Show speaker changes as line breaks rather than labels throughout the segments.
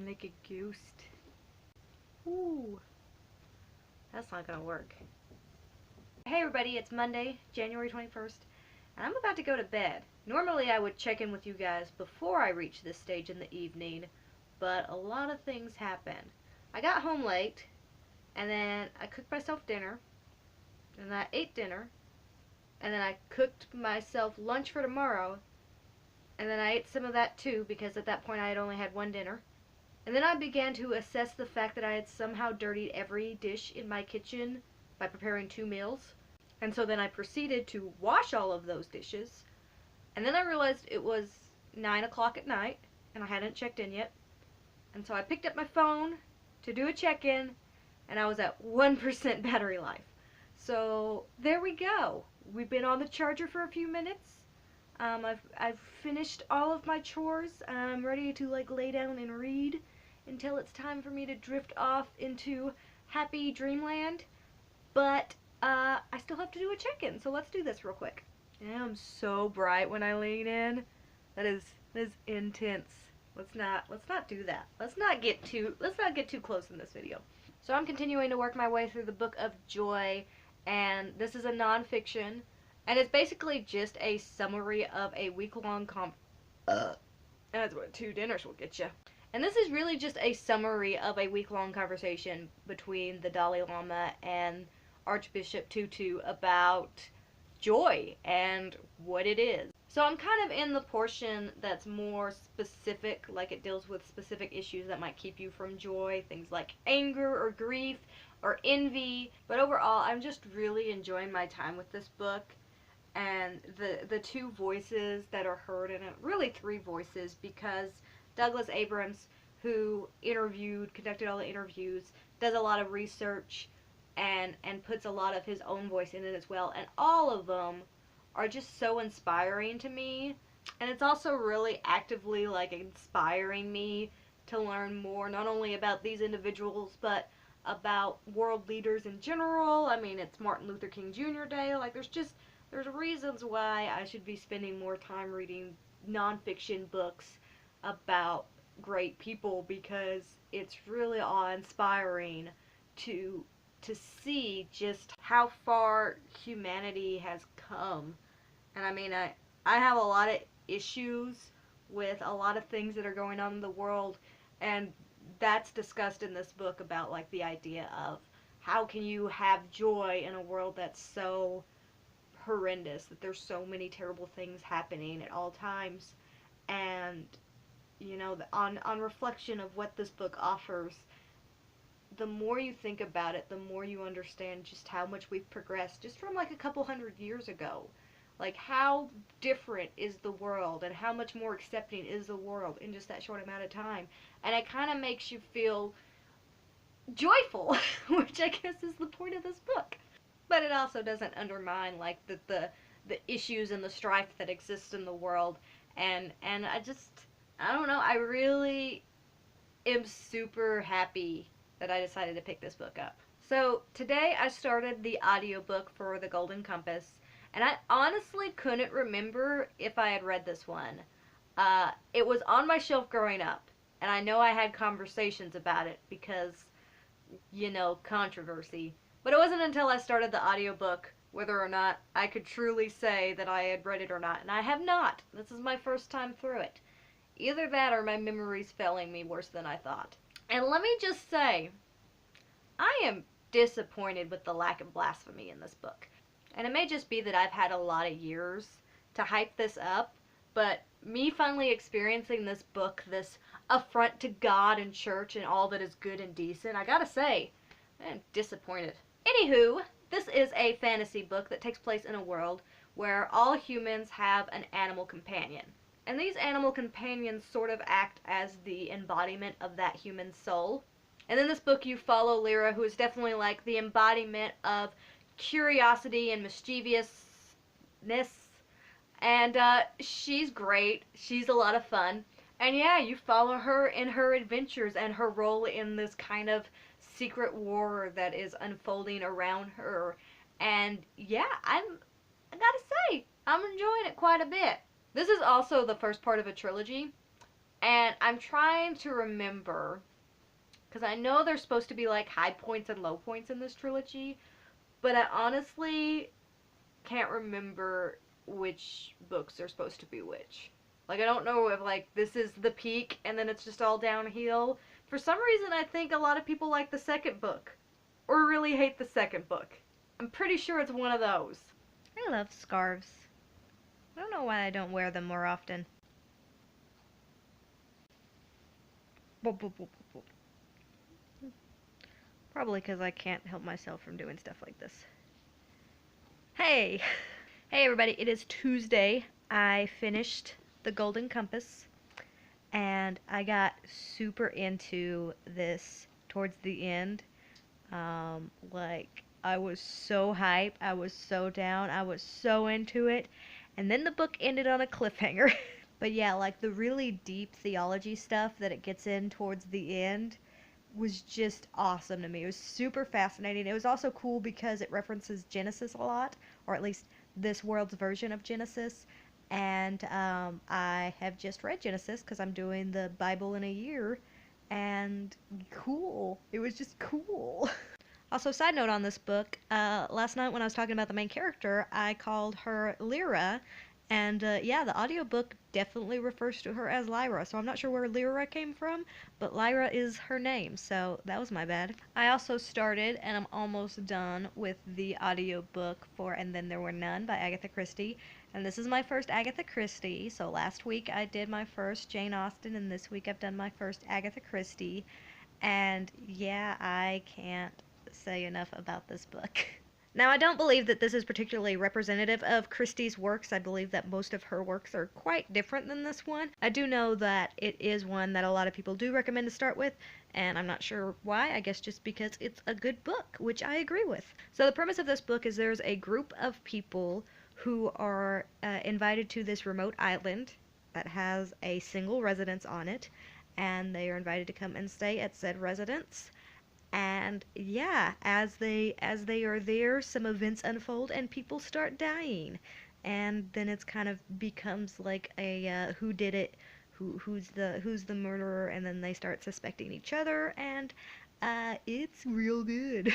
Like a ghost. Ooh. That's not gonna work. Hey everybody, it's Monday, January 21st, and I'm about to go to bed. Normally I would check in with you guys before I reach this stage in the evening, but a lot of things happened. I got home late, and then I cooked myself dinner, and I ate dinner, and then I cooked myself lunch for tomorrow, and then I ate some of that too, because at that point I had only had one dinner. And then I began to assess the fact that I had somehow dirtied every dish in my kitchen by preparing 2 meals. And so then I proceeded to wash all of those dishes. And then I realized it was 9 o'clock at night, and I hadn't checked in yet. And so I picked up my phone to do a check-in, and I was at 1% battery life. So there we go. We've been on the charger for a few minutes. I've finished all of my chores, and I'm ready to lay down and read until it's time for me to drift off into happy dreamland. But I still have to do a check-in, so let's do this real quick. And I'm so bright when I lean in. That is intense. Let's not do that. Let's not get too close in this video. So I'm continuing to work my way through the Book of Joy, and this is a nonfiction. And it's basically just a summary of a week-long that's what 2 dinners will get you. And this is really just a summary of a week-long conversation between the Dalai Lama and Archbishop Tutu about joy and what it is. So I'm kind of in the portion that's more specific, like it deals with specific issues that might keep you from joy, things like anger or grief or envy. But overall, I'm just really enjoying my time with this book. And the 2 voices that are heard in it, really 3 voices, because Douglas Abrams, who conducted all the interviews, does a lot of research and puts a lot of his own voice in it as well, and all of them are just so inspiring to me. And it's also really actively inspiring me to learn more, not only about these individuals, but about world leaders in general. I mean, it's Martin Luther King Jr. Day. There's reasons why I should be spending more time reading nonfiction books about great people, because it's really awe-inspiring to see just how far humanity has come. And I mean, I have a lot of issues with a lot of things that are going on in the world, and that's discussed in this book about the idea of how can you have joy in a world that's so horrendous, that there's so many terrible things happening at all times. And on reflection of what this book offers, the more you think about it, the more you understand just how much we've progressed just from a couple hundred years ago. How different is the world, and how much more accepting is the world in just that short amount of time. And it kind of makes you feel joyful, which I guess is the point of this book. But it also doesn't undermine the issues and the strife that exist in the world. And I don't know, I really am super happy that I decided to pick this book up. So today I started the audiobook for The Golden Compass, and I honestly couldn't remember if I had read this one. It was on my shelf growing up, and I know I had conversations about it because, controversy. But it wasn't until I started the audiobook whether or not I could truly say that I had read it or not. And I have not. This is my first time through it. Either that or my memory's failing me worse than I thought. And let me just say, I am disappointed with the lack of blasphemy in this book. And it may just be that I've had a lot of years to hype this up, but me finally experiencing this book, this affront to God and church and all that is good and decent, I gotta say, I'm disappointed. Anywho, this is a fantasy book that takes place in a world where all humans have an animal companion. And these animal companions sort of act as the embodiment of that human soul. And in this book you follow Lyra, who is definitely the embodiment of curiosity and mischievousness. And she's great. She's a lot of fun. And yeah, you follow her in her adventures and her role in this kind of secret war that is unfolding around her. And yeah, I gotta say, I'm enjoying it quite a bit. This is also the first part of a trilogy, And I'm trying to remember, because I know there's supposed to be like high points and low points in this trilogy, but I honestly can't remember which books are supposed to be which. Like, I don't know if, like, this is the peak and then it's just all downhill. For some reason, I think a lot of people like the second book, or really hate the second book. I'm pretty sure it's one of those. I love scarves. I don't know why I don't wear them more often. Probably because I can't help myself from doing stuff like this. Hey! Hey everybody, it is Tuesday. I finished The Golden Compass, and I got super into this towards the end. Like, I was so hyped, I was so down, I was so into it, and then the book ended on a cliffhanger. But yeah, like, the really deep theology stuff that it gets in towards the end was just awesome to me. It was super fascinating. It was also cool because it references Genesis a lot, or at least this world's version of Genesis. And I have just read Genesis because I'm doing the Bible in a year, and cool. It was just cool. Also, side note on this book, last night when I was talking about the main character, I called her Lyra, and yeah, the audiobook definitely refers to her as Lyra, so I'm not sure where Lyra came from, but Lyra is her name, so that was my bad. I also started, and I'm almost done, with the audiobook for And Then There Were None by Agatha Christie, and this is my first Agatha Christie, so last week I did my first Jane Austen, and this week I've done my first Agatha Christie, and yeah, I can't say enough about this book. Now, I don't believe that this is particularly representative of Christie's works. I believe that most of her works are quite different than this one. I do know that it is one that a lot of people do recommend to start with, and I'm not sure why. I guess just because it's a good book, which I agree with. So the premise of this book is there's a group of people who are invited to this remote island that has a single residence on it, and they are invited to come and stay at said residence. And yeah, as they are there, some events unfold and people start dying, and then it's kind of becomes like a who did it, who's the murderer, and then they start suspecting each other, and it's real good.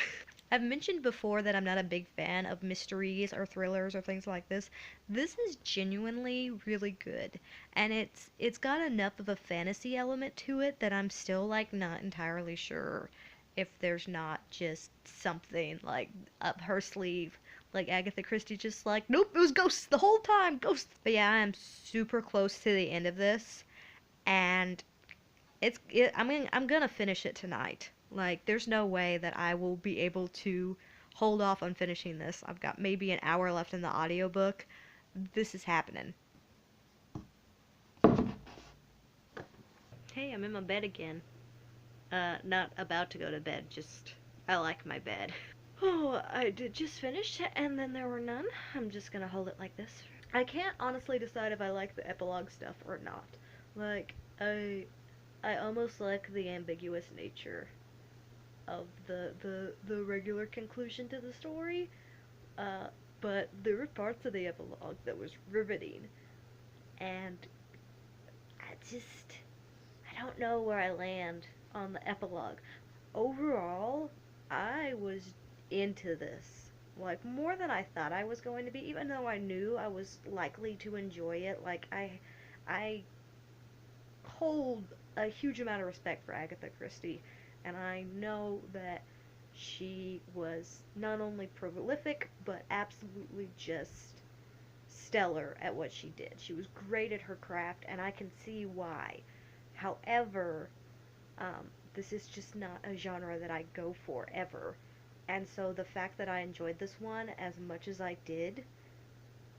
I've mentioned before that I'm not a big fan of mysteries or thrillers or things like this. This is genuinely really good, and it's got enough of a fantasy element to it that I'm still like not entirely sure if there's not just something like up her sleeve. Like Agatha Christie just like, nope, it was ghosts the whole time, ghosts. But yeah, I'm super close to the end of this, and I'm gonna finish it tonight. Like, there's no way that I will be able to hold off on finishing this. I've got maybe an hour left in the audiobook. This is happening. Hey, I'm in my bed again. Not about to go to bed, just I like my bed. Oh, I did just finish, and then there were none. I'm just gonna hold it like this. I can't honestly decide if I like the epilogue stuff or not. Like, I almost like the ambiguous nature of the regular conclusion to the story, but there were parts of the epilogue that was riveting, and I don't know where I land on the epilogue. Overall, I was into this. Like, more than I thought I was going to be, even though I knew I was likely to enjoy it. Like, I hold a huge amount of respect for Agatha Christie, and I know that she was not only prolific, but absolutely just stellar at what she did. She was great at her craft, and I can see why. However, this is just not a genre that I go for ever. And so the fact that I enjoyed this one as much as I did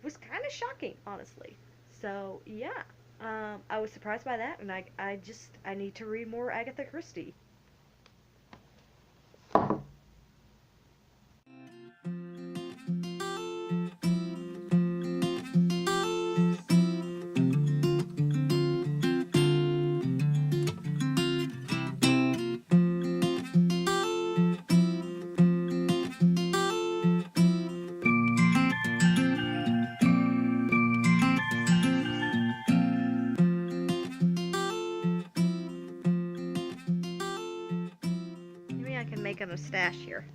was kind of shocking, honestly. So, yeah, I was surprised by that, and I need to read more Agatha Christie. making a stash here.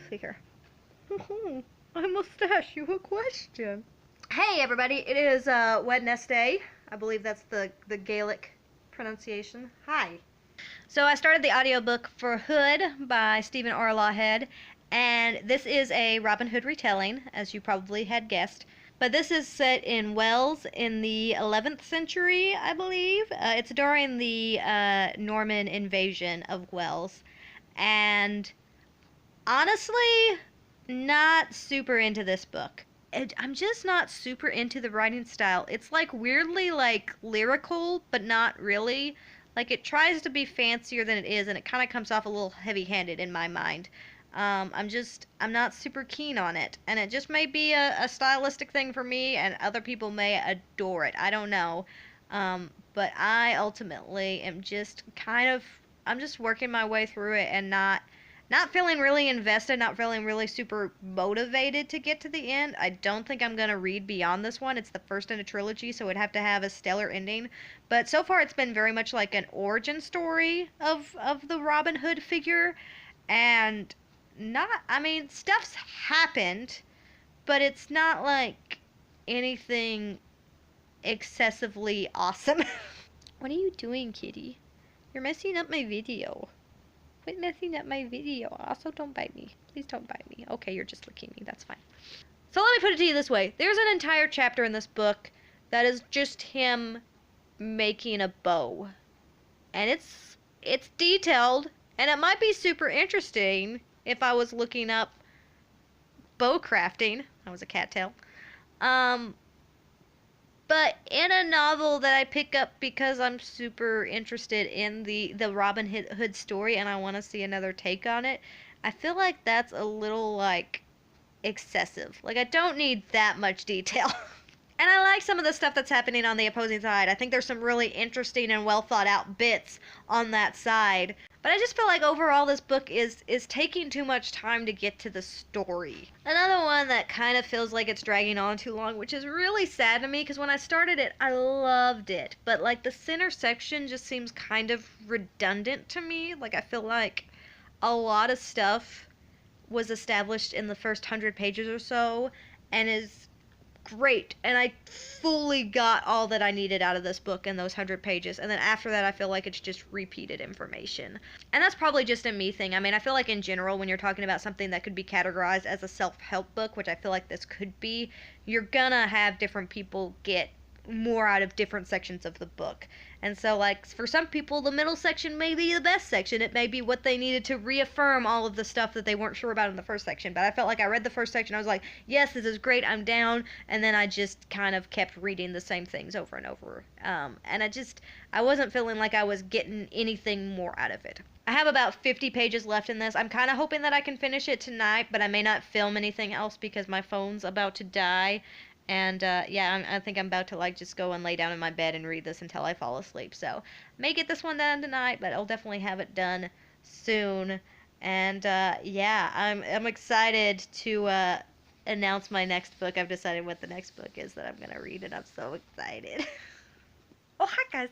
See here. I must ask you a question. Hey everybody, it is Wednesday. I believe that's the Gaelic pronunciation. Hi. So I started the audiobook for Hood by Stephen R. Lawhead, and this is a Robin Hood retelling, as you probably had guessed. But this is set in Wales in the 11th century, I believe. It's during the Norman invasion of Wales. And honestly, not super into this book. I'm just not super into the writing style. It's like weirdly like lyrical, but not really. Like it tries to be fancier than it is, and it kind of comes off a little heavy-handed in my mind. I'm not super keen on it, and it just may be a stylistic thing for me, and other people may adore it. I don't know. But I ultimately am just I'm just working my way through it and not feeling really invested, not feeling really super motivated to get to the end. I don't think I'm going to read beyond this one. It's the first in a trilogy, so it'd have to have a stellar ending. But so far it's been very much like an origin story of the Robin Hood figure. And stuff's happened, but it's not like anything excessively awesome. What are you doing, kitty? You're messing up my video. Quit messing up my video. Also, don't bite me. Please don't bite me. Okay, you're just licking me. That's fine. So let me put it to you this way. There's an entire chapter in this book that is just him making a bow. And it's detailed, and it might be super interesting if I was looking up bow crafting. That was a cattail. But in a novel that I pick up because I'm super interested in the Robin Hood story and I want to see another take on it, I feel like that's a little, like, excessive. Like, I don't need that much detail. And I like some of the stuff that's happening on the opposing side. I think there's some really interesting and well thought out bits on that side. But I just feel like overall this book is taking too much time to get to the story. Another one that kind of feels like it's dragging on too long, which is really sad to me because when I started it, I loved it. But like the center section just seems kind of redundant to me. Like I feel like a lot of stuff was established in the first 100 pages or so and is great, and I fully got all that I needed out of this book in those 100 pages, and then after that I feel like it's just repeated information. And that's probably just a me thing. I mean, I feel like in general when you're talking about something that could be categorized as a self-help book, which I feel like this could be, you're gonna have different people get more out of different sections of the book. And so, like, for some people, the middle section may be the best section. It may be what they needed to reaffirm all of the stuff that they weren't sure about in the first section. But I felt like I read the first section, I was like, yes, this is great, I'm down. And then I just kind of kept reading the same things over and over. And I wasn't feeling like I was getting anything more out of it. I have about 50 pages left in this. I'm kind of hoping that I can finish it tonight, but I may not film anything else because my phone's about to die. And, yeah, I think I'm about to, like, just go and lay down in my bed and read this until I fall asleep. So, may get this one done tonight, but I'll definitely have it done soon. And, yeah, I'm excited to, announce my next book. I've decided what the next book is that I'm going to read, and I'm so excited. Oh, hi, guys.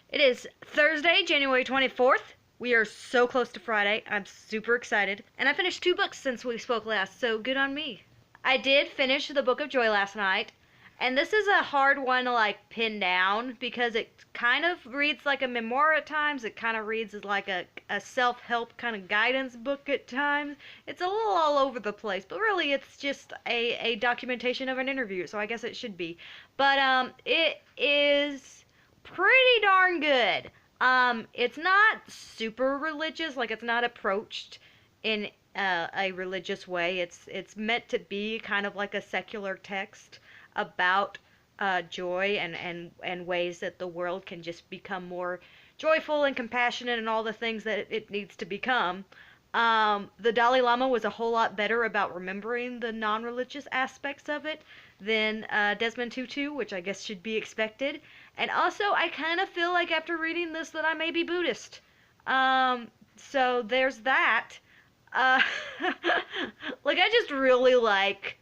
It is Thursday, January 24th. We are so close to Friday. I'm super excited. And I finished 2 books since we spoke last, so good on me. I did finish the Book of Joy last night, and this is a hard one to, like, pin down because it kind of reads like a memoir at times. It kind of reads as like a self-help kind of guidance book at times. It's a little all over the place, but really it's just a documentation of an interview, so I guess it should be. But it is pretty darn good. It's not super religious, like it's not approached in a religious way. It's meant to be kind of like a secular text about joy and ways that the world can just become more joyful and compassionate and all the things that it needs to become. The Dalai Lama was a whole lot better about remembering the non-religious aspects of it than Desmond Tutu, which I guess should be expected. And also, I kind of feel like after reading this that I may be Buddhist. So there's that. Like, I just really like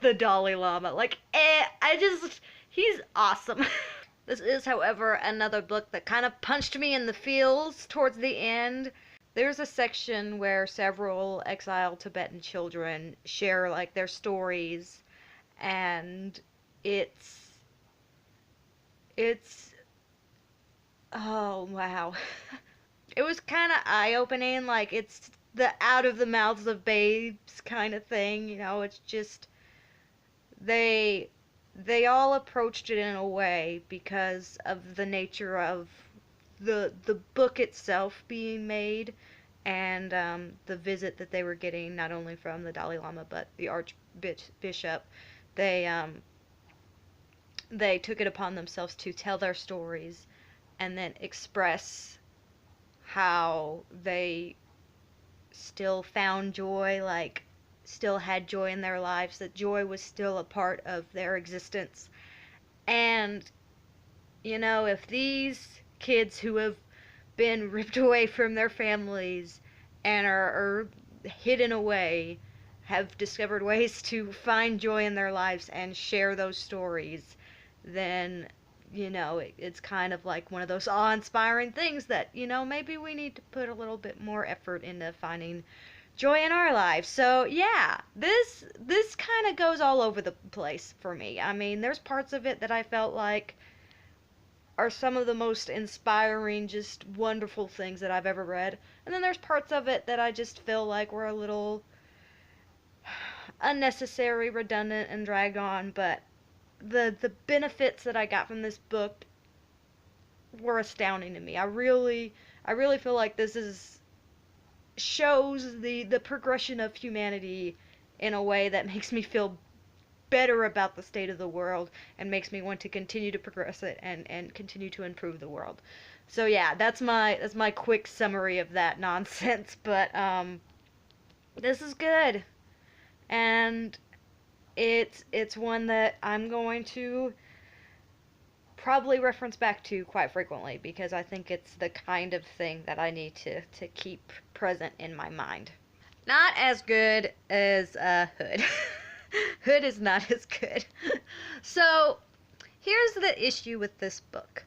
the Dalai Lama. Like, he's awesome. This is, however, another book that kind of punched me in the feels towards the end. there's a section where several exiled Tibetan children share like their stories, and it's it's oh wow. It was kind of eye-opening, like it's the out of the mouths of babes kind of thing, you know, it's just they they all approached it in a way because of the nature of the book itself being made, and the visit that they were getting not only from the Dalai Lama but the Archbishop. They they took it upon themselves to tell their stories and then express how they still found joy, like still had joy in their lives, that joy was still a part of their existence. And you know, if these kids who have been ripped away from their families and are hidden away have discovered ways to find joy in their lives and share those stories, then, you know, it's kind of like one of those awe-inspiring things that, you know, maybe we need to put a little bit more effort into finding joy in our lives. So yeah, this kind of goes all over the place for me. I mean, there's parts of it that I felt like are some of the most inspiring, just wonderful things that I've ever read. And then there's parts of it that I just feel like were a little unnecessary, redundant, and dragged on. But the benefits that I got from this book were astounding to me. I really feel like this is shows the progression of humanity in a way that makes me feel better about the state of the world and makes me want to continue to progress it and continue to improve the world. So yeah, that's my quick summary of that nonsense. But this is good, and it's one that I'm going to probably reference back to quite frequently because I think it's the kind of thing that I need to keep present in my mind. Not as good as Hood. Hood is not as good. So, here's the issue with this book.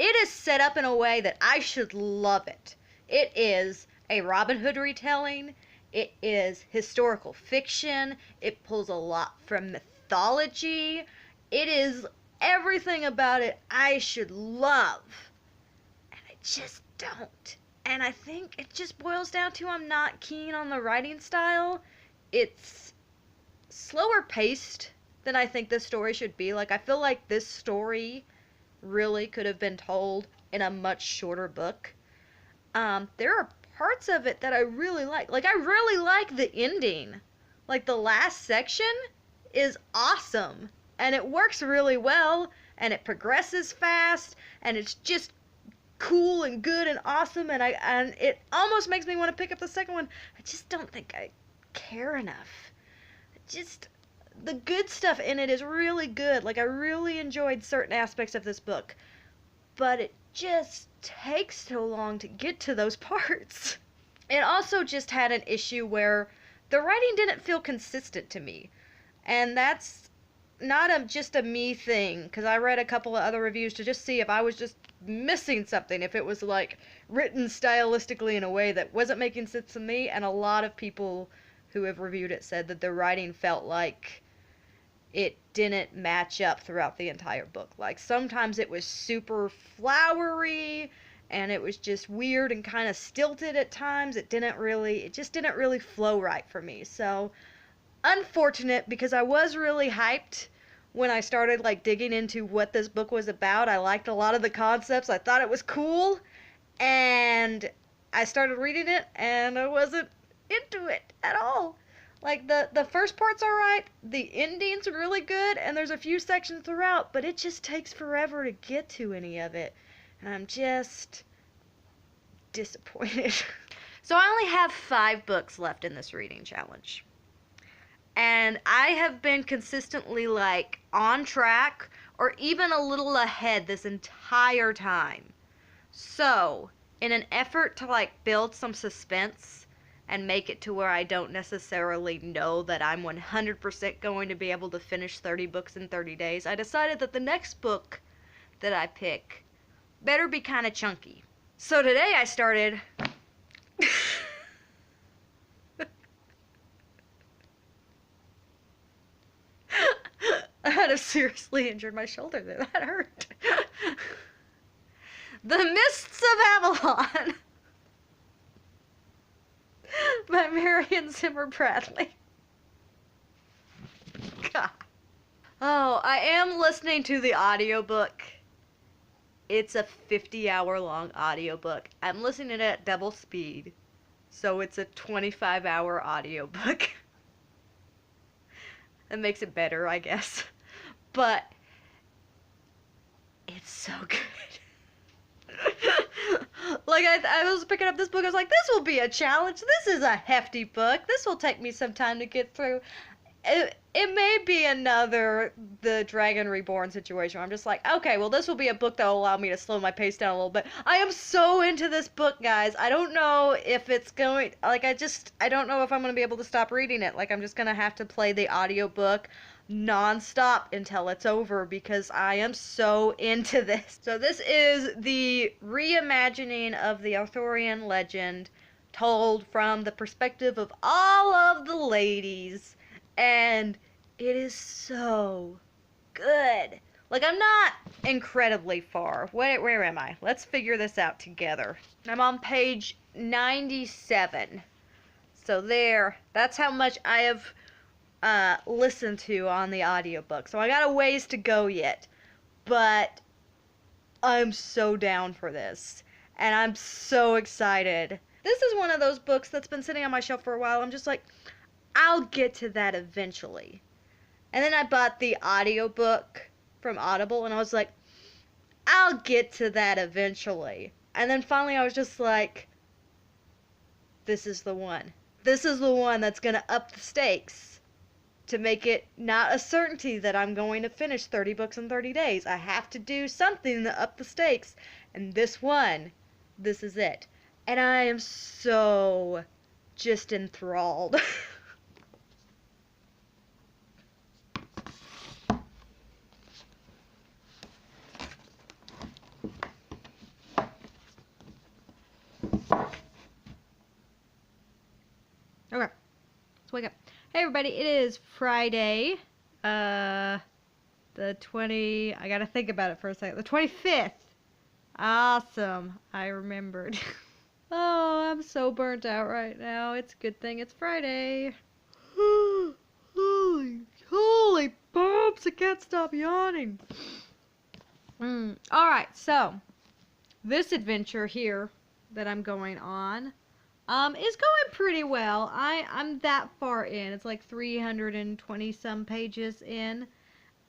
It is set up in a way that I should love it. It is a Robin Hood retelling. It is historical fiction. It pulls a lot from mythology. It is everything about it I should love. And I just don't. And I think it just boils down to I'm not keen on the writing style. It's slower paced than I think this story should be. Like, I feel like this story really could have been told in a much shorter book. There are parts of it that I really like. Like, I really like the ending. Like, the last section is awesome. And it works really well. And it progresses fast. And it's just cool and good and awesome. And it almost makes me want to pick up the second one. I just don't think I care enough. Just the good stuff in it is really good. Like, I really enjoyed certain aspects of this book, but it just takes so long to get to those parts. It also just had an issue where the writing didn't feel consistent to me, and that's not just a me thing, because I read a couple of other reviews to just see if I was just missing something, if it was like written stylistically in a way that wasn't making sense to me, and a lot of people who have reviewed it said that the writing felt like it didn't match up throughout the entire book. Like, sometimes it was super flowery and it was just weird and kind of stilted at times. It just didn't really flow right for me. So, unfortunate, because I was really hyped when I started like digging into what this book was about. I liked a lot of the concepts. I thought it was cool, and I started reading it and I wasn't into it at all. Like, the first part's alright, the ending's really good, and there's a few sections throughout, but it just takes forever to get to any of it. And I'm just disappointed. So I only have 5 books left in this reading challenge. And I have been consistently, like, on track or even a little ahead this entire time. So, in an effort to, like, build some suspense and make it to where I don't necessarily know that I'm 100% going to be able to finish 30 books in 30 days, I decided that the next book that I pick better be kind of chunky. So today I started seriously injured my shoulder there. That hurt. The Mists of Avalon by Marion Zimmer Bradley. God. Oh, I am listening to the audiobook. It's a 50-hour long audiobook. I'm listening at double speed, so it's a 25-hour audiobook. That makes it better, I guess. But it's so good. Like, I was picking up this book, I was like, this will be a challenge. This is a hefty book. This will take me some time to get through. It may be another The Dragon Reborn situation where I'm just like, okay, well, this will be a book that will allow me to slow my pace down a little bit. I am so into this book, guys. I don't know if it's going, like, I don't know if I'm going to be able to stop reading it. Like, I'm just going to have to play the audiobook non-stop until it's over because I am so into this. So this is the reimagining of the Arthurian legend told from the perspective of all of the ladies, and it is so good. Like, I'm not incredibly far. Where am I? Let's figure this out together. I'm on page 97. So that's how much I have listened to on the audiobook. So I got a ways to go yet. But I'm so down for this. And I'm so excited. This is one of those books that's been sitting on my shelf for a while. I'm just like, I'll get to that eventually. And then I bought the audiobook from Audible, and I was like, I'll get to that eventually. And then finally I was just like, this is the one. This is the one that's going to up the stakes to make it not a certainty that I'm going to finish 30 books in 30 days. I have to do something to up the stakes. And this one, this is it. And I am so just enthralled. Okay, let's wake up. Hey everybody, it is Friday, the 20, I gotta think about it for a second, the 25th. Awesome, I remembered. Oh, I'm so burnt out right now. It's a good thing it's Friday. Holy bumps, I can't stop yawning. Alright, so, this adventure here that I'm going on, is going pretty well. I'm that far in. It's like 320 some pages in.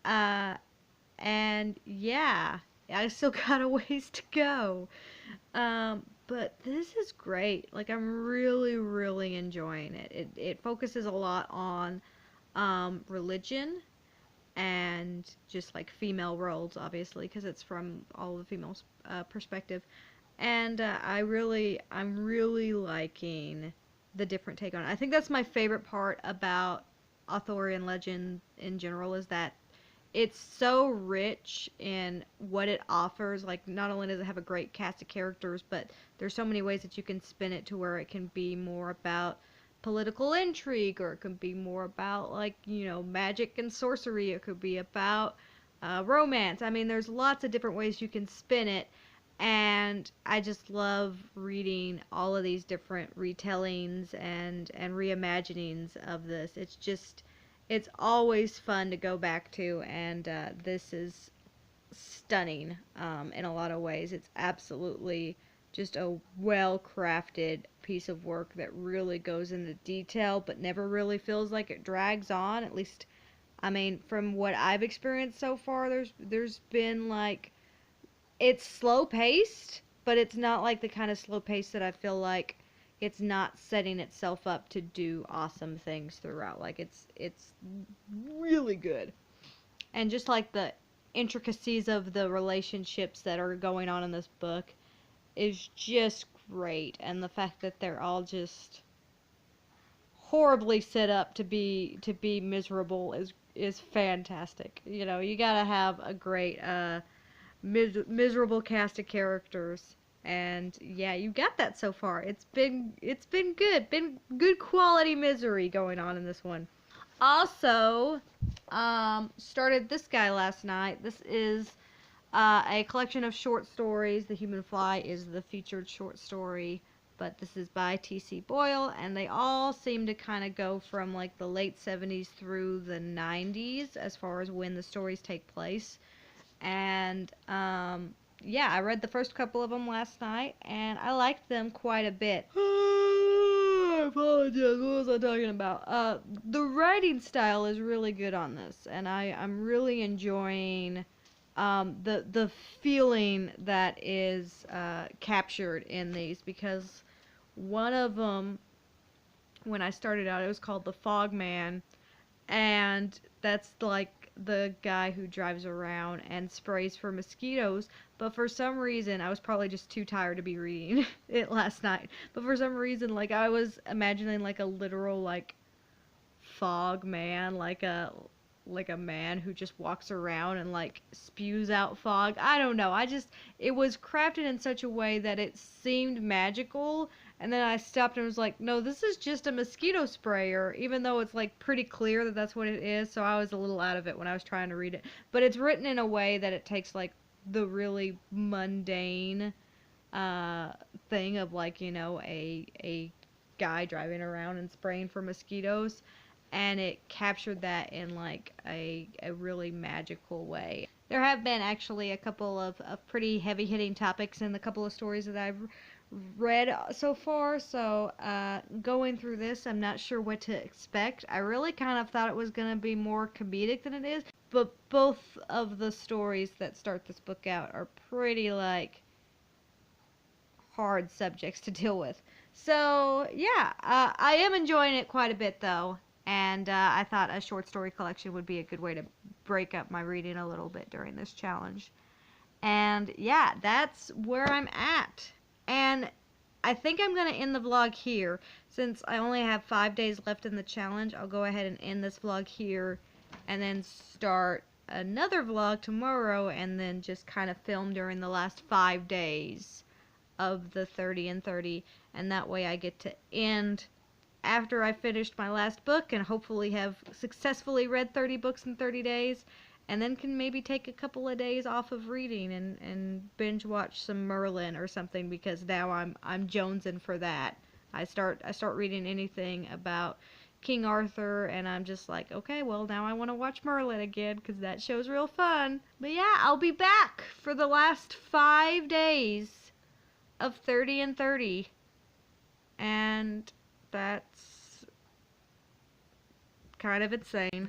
And yeah, I still got a ways to go. But this is great. Like, I'm really, really enjoying it. It focuses a lot on religion and just like female roles, obviously, because it's from all the females' perspective. And I'm really liking the different take on it. I think that's my favorite part about Arthurian legend in general, is that it's so rich in what it offers. Like, not only does it have a great cast of characters, but there's so many ways that you can spin it to where it can be more about political intrigue, or it can be more about, like, you know, magic and sorcery. It could be about romance. I mean, there's lots of different ways you can spin it. And I just love reading all of these different retellings and reimaginings of this. It's always fun to go back to, and this is stunning in a lot of ways. It's absolutely just a well-crafted piece of work that really goes into detail, but never really feels like it drags on. At least, I mean, from what I've experienced so far, there's been, like, it's slow paced, but it's not like the kind of slow pace that I feel like it's not setting itself up to do awesome things throughout. Like, it's really good. And just like the intricacies of the relationships that are going on in this book is just great. And the fact that they're all just horribly set up to be miserable is fantastic. You know, you gotta have a great miserable cast of characters, and yeah, you got that so far. It's been good quality misery going on in this one. also started this guy last night. This is a collection of short stories. The Human Fly is the featured short story, but this is by T.C. Boyle, and they all seem to kind of go from like the late 70s through the 90s as far as when the stories take place. And yeah, I read the first couple of them last night, and I liked them quite a bit. I apologize. What was I talking about? The writing style is really good on this, and I'm really enjoying the feeling that is captured in these, because one of them, when I started out, it was called The Fog Man, and that's like the guy who drives around and sprays for mosquitoes. But for some reason, I was probably just too tired to be reading it last night, but for some reason, like, I was imagining like a literal like fog man, like a man who just walks around and like spews out fog. I don't know. It was crafted in such a way that it seemed magical, and then I stopped and was like, no, this is just a mosquito sprayer, even though it's like pretty clear that that's what it is. So I was a little out of it when I was trying to read it. But it's written in a way that it takes like the really mundane uh thing of, like, you know, a guy driving around and spraying for mosquitoes, and it captured that in like a really magical way. There have been actually a couple of pretty heavy hitting topics in the couple of stories that I've read so far, so going through this, I'm not sure what to expect. I really kind of thought it was going to be more comedic than it is, but both of the stories that start this book out are pretty like hard subjects to deal with. So yeah, I am enjoying it quite a bit though, and I thought a short story collection would be a good way to break up my reading a little bit during this challenge. And yeah, that's where I'm at. And I think I'm going to end the vlog here. Since I only have 5 days left in the challenge, I'll go ahead and end this vlog here and then start another vlog tomorrow, and then just kind of film during the last 5 days of the 30 and 30, and that way I get to end after I finished my last book and hopefully have successfully read 30 books in 30 days, and then can maybe take a couple of days off of reading and binge watch some Merlin or something, because now I'm jonesing for that. I start reading anything about King Arthur, and I'm just like, okay, well, now I want to watch Merlin again, because that show's real fun. But yeah, I'll be back for the last 5 days of 30 and 30, and that's kind of insane.